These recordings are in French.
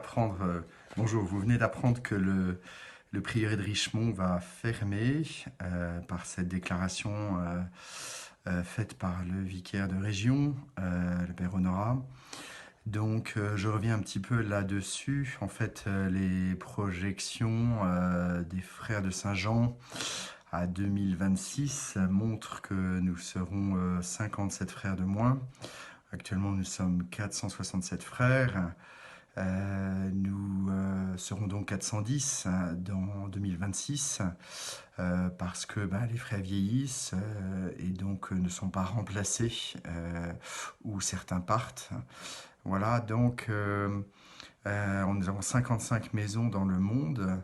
d'apprendre, bonjour, vous venez d'apprendre que le prieuré de Richemont va fermer par cette déclaration faite par le vicaire de région, le père Honorat. Donc je reviens un petit peu là-dessus. En fait, les projections des frères de Saint-Jean à 2026 montrent que nous serons 57 frères de moins. Actuellement, nous sommes 467 frères. Nous serons donc 410 dans 2026 parce que les frères vieillissent et donc ne sont pas remplacés ou certains partent. Voilà, donc nous avons 55 maisons dans le monde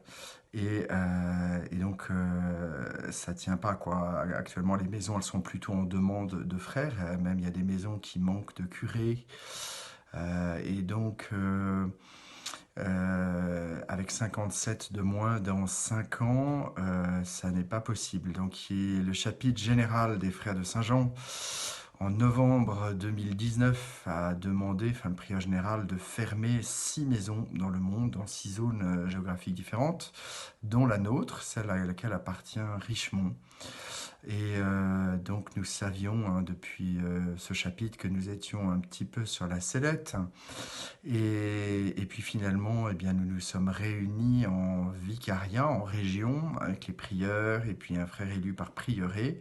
et donc ça tient pas quoi. Actuellement, les maisons elles sont plutôt en demande de frères. Même il y a des maisons qui manquent de curés. Et donc, avec 57 de moins dans 5 ans, ça n'est pas possible. Donc, le chapitre général des Frères de Saint-Jean, en novembre 2019, a demandé, le prieur général, de fermer 6 maisons dans le monde, dans 6 zones géographiques différentes, dont la nôtre, celle à laquelle appartient Richemont. Et donc nous savions depuis ce chapitre que nous étions un petit peu sur la sellette. Et puis finalement, nous nous sommes réunis en vicariat, en région, avec les prieurs et puis un frère élu par prieuré.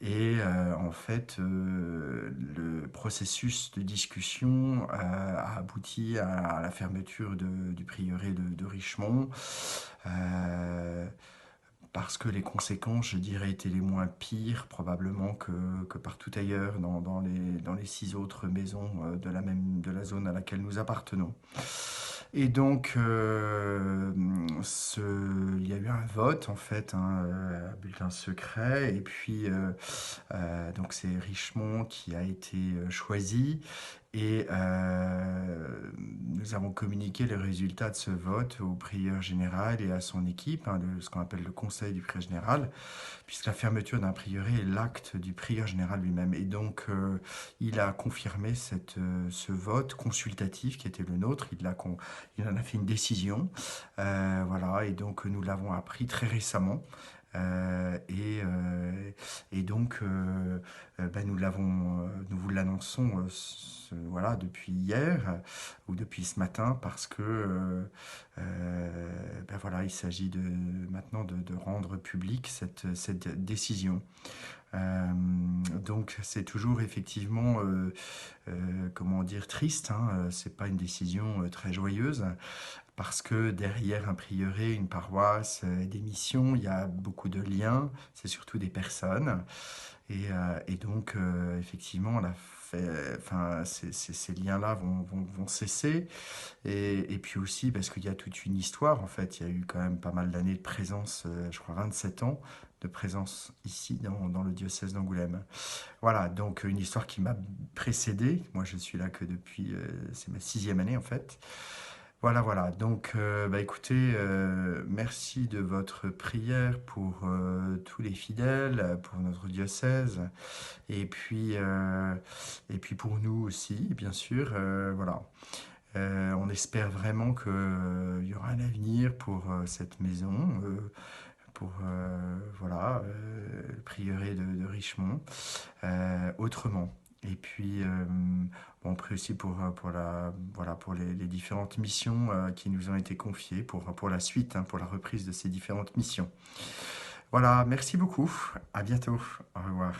Et en fait, le processus de discussion a abouti à la fermeture du prieuré de Richemont. Parce que les conséquences, je dirais, étaient les moins pires probablement que partout ailleurs dans les 6 autres maisons de la zone à laquelle nous appartenons. Et donc, il y a eu un vote, en fait, un bulletin secret, et puis donc c'est Richemont qui a été choisi, et nous avons communiqué les résultats de ce vote au prieur général et à son équipe, ce qu'on appelle le conseil du prieur général, puisque la fermeture d'un prieuré est l'acte du prieur général lui-même. Et donc, il a confirmé ce vote consultatif qui était le nôtre. Il en a fait une décision. Voilà, et donc nous l'avons appris très récemment. Et donc, nous vous l'annonçons voilà, depuis hier ou depuis ce matin parce que voilà, il s'agit maintenant de rendre publique cette décision. Donc c'est toujours effectivement comment dire triste, c'est pas une décision très joyeuse parce que derrière un prieuré, une paroisse et des missions, il y a beaucoup de liens, c'est surtout des personnes et donc effectivement ces liens-là vont cesser et puis aussi parce qu'il y a toute une histoire en fait, il y a eu quand même pas mal d'années de présence, je crois 27 ans de présence ici dans le diocèse d'Angoulême. Voilà, donc une histoire qui m'a précédé. Moi, je suis là que depuis, c'est ma 6e année en fait. Voilà, voilà. Donc, écoutez, merci de votre prière pour tous les fidèles, pour notre diocèse, et puis pour nous aussi, bien sûr. Voilà. On espère vraiment qu'il y aura un avenir pour cette maison. Pour voilà, le prieuré de Richemont, autrement. Et puis, on prie aussi pour les différentes missions qui nous ont été confiées pour la suite, pour la reprise de ces différentes missions. Voilà, merci beaucoup. À bientôt. Au revoir.